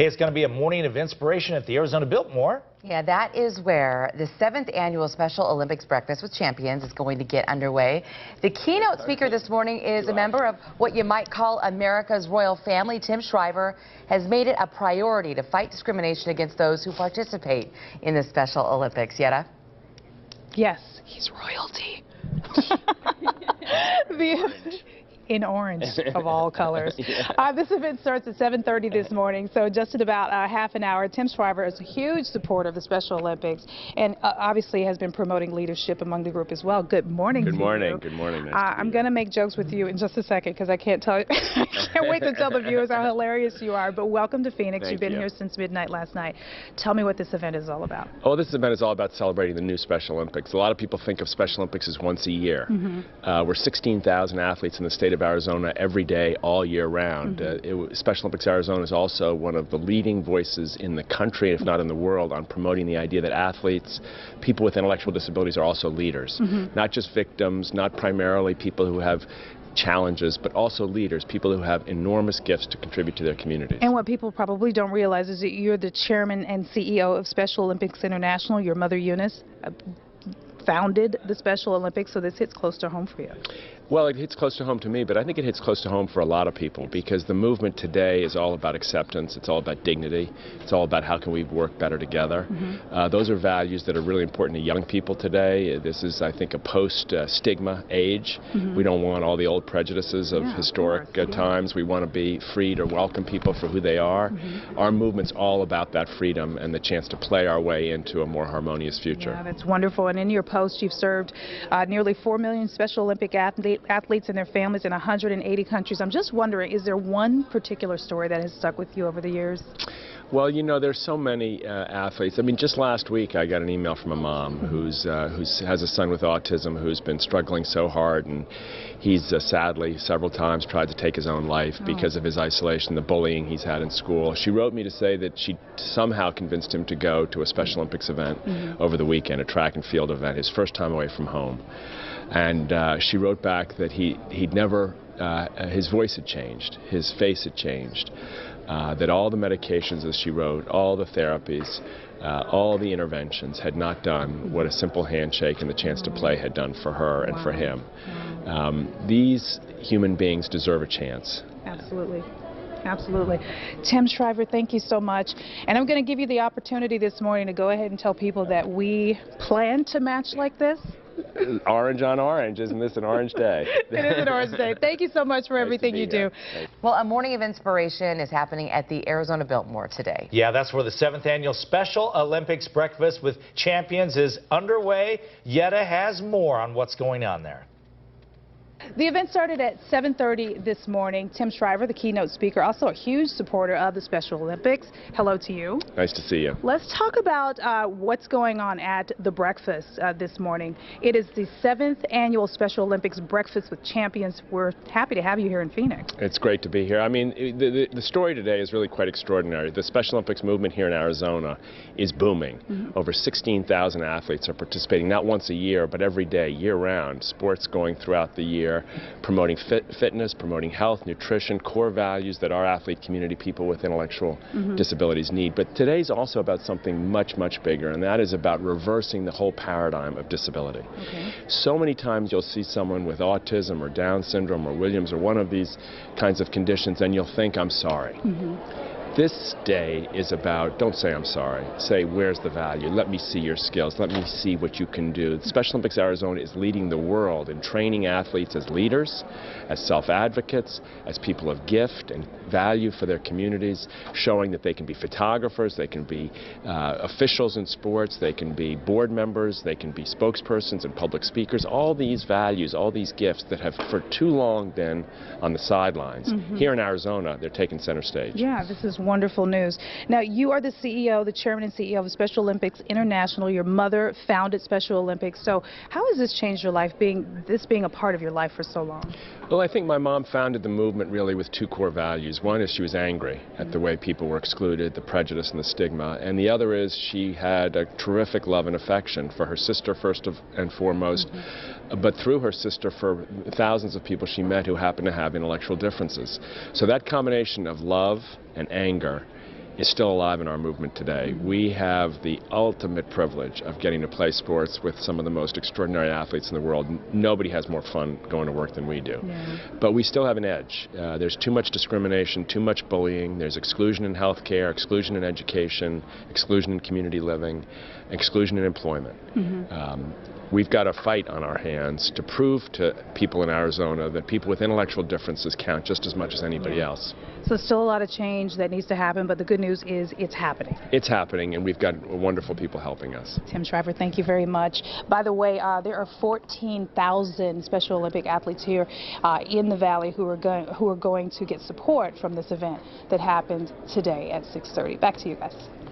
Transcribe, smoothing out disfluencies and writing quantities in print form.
Hey, it's going to be a morning of inspiration at the Arizona Biltmore. Yeah, that is where the 7th annual Special Olympics Breakfast with Champions is going to get underway. The keynote speaker this morning is a member of what you might call America's royal family. Tim Shriver has made it a priority to fight discrimination against those who participate in the Special Olympics. Yetta? Yes, he's royalty. In orange, of all colors. Yeah. This event starts at 7:30 this morning, so just in about half an hour. Tim Shriver is a huge supporter of the Special Olympics and obviously has been promoting leadership among the group as well. Good morning. Good to morning. you. Good morning. Nice I'm going to make jokes with you in just a second because I can't tell you. I can't wait to tell the viewers how hilarious you are. But welcome to Phoenix. Thank You've been you. here since midnight last night. Tell me what this event is all about. Oh, this event is all about celebrating the new Special Olympics. A lot of people think of Special Olympics as once a year. We're 16,000 athletes in the state of Arizona every day, all year round. Special Olympics Arizona is also one of the leading voices in the country, if not in the world, on promoting the idea that athletes, people with intellectual disabilities, are also leaders. Not just victims, not primarily people who have challenges, but also leaders, people who have enormous gifts to contribute to their communities. And what people probably don't realize is that you're the chairman and CEO of Special Olympics International. Your mother, Eunice, founded the Special Olympics, so this hits close to home for you. Well, it hits close to home to me, but I think it hits close to home for a lot of people because the movement today is all about acceptance. It's all about dignity. It's all about how can we work better together. Those are values that are really important to young people today. This is, I think, a post-stigma age. We don't want all the old prejudices of historic times. We want to be free to welcome people for who they are. Our movement's all about that freedom and the chance to play our way into a more harmonious future. Yeah, that's wonderful. And in your post, you've served nearly 4 million Special Olympic athletes and their families in 180 countries. I'm just wondering, is there one particular story that has stuck with you over the years? Well, you know, there's so many athletes. I mean, just last week I got an email from a mom who has a son with autism who's been struggling so hard, and he's sadly several times tried to take his own life because of his isolation, the bullying he's had in school. She wrote me to say that she somehow convinced him to go to a Special Olympics event over the weekend, a track and field event, his first time away from home. And she wrote back that he'd never, his voice had changed, his face had changed, that all the medications, as she wrote, all the therapies, all the interventions had not done what a simple handshake and the chance to play had done for her and for him. These human beings deserve a chance. Absolutely. Absolutely. Tim Shriver, thank you so much. And I'm going to give you the opportunity this morning to go ahead and tell people that we plan to match like this. Orange on orange. Isn't this an orange day? It is an orange day. Thank you so much for everything you do. Well, a morning of inspiration is happening at the Arizona Biltmore today. Yeah, that's where the 7th annual Special Olympics Breakfast with Champions is underway. Yetta has more on what's going on there. The event started at 7:30 this morning. Tim Shriver, the keynote speaker, also a huge supporter of the Special Olympics. Hello to you. Nice to see you. Let's talk about what's going on at the breakfast this morning. It is the 7th annual Special Olympics Breakfast with Champions. We're happy to have you here in Phoenix. It's great to be here. I mean, the story today is really quite extraordinary. The Special Olympics movement here in Arizona is booming. Over 16,000 athletes are participating, not once a year, but every day, year-round. Sports going throughout the year, promoting fitness, promoting health, nutrition, core values that our athlete community, people with intellectual disabilities, need. But today's also about something much, much bigger, and that is about reversing the whole paradigm of disability. So many times you'll see someone with autism or Down syndrome or Williams or one of these kinds of conditions, and you'll think, I'm sorry. This day is about, don't say I'm sorry, say where's the value, let me see your skills, let me see what you can do. The Special Olympics Arizona is leading the world in training athletes as leaders, as self-advocates, as people of gift and value for their communities, showing that they can be photographers, they can be officials in sports, they can be board members, they can be spokespersons and public speakers. All these values, all these gifts that have for too long been on the sidelines. Here in Arizona, they're taking center stage. Yeah, this is wonderful news. Now, you are the CEO, the chairman and CEO of Special Olympics International. Your mother founded Special Olympics. So how has this changed your life, being a part of your life for so long? Well, I think my mom founded the movement really with two core values. One is she was angry at the way people were excluded, the prejudice and the stigma. And the other is she had a terrific love and affection for her sister first and foremost, but through her sister for thousands of people she met who happened to have intellectual differences. So that combination of love and anger is still alive in our movement today. We have the ultimate privilege of getting to play sports with some of the most extraordinary athletes in the world. Nobody has more fun going to work than we do. Yeah. But we still have an edge. There's too much discrimination, too much bullying. There's exclusion in healthcare, exclusion in education, exclusion in community living, exclusion in employment. We've got a fight on our hands to prove to people in Arizona that people with intellectual differences count just as much as anybody else. So still a lot of change that needs to happen, but the good news is it's happening. It's happening, and we've got wonderful people helping us. Tim Shriver, thank you very much. By the way, there are 14,000 Special Olympic athletes here in the Valley who are going to get support from this event that happened today at 6:30. Back to you guys.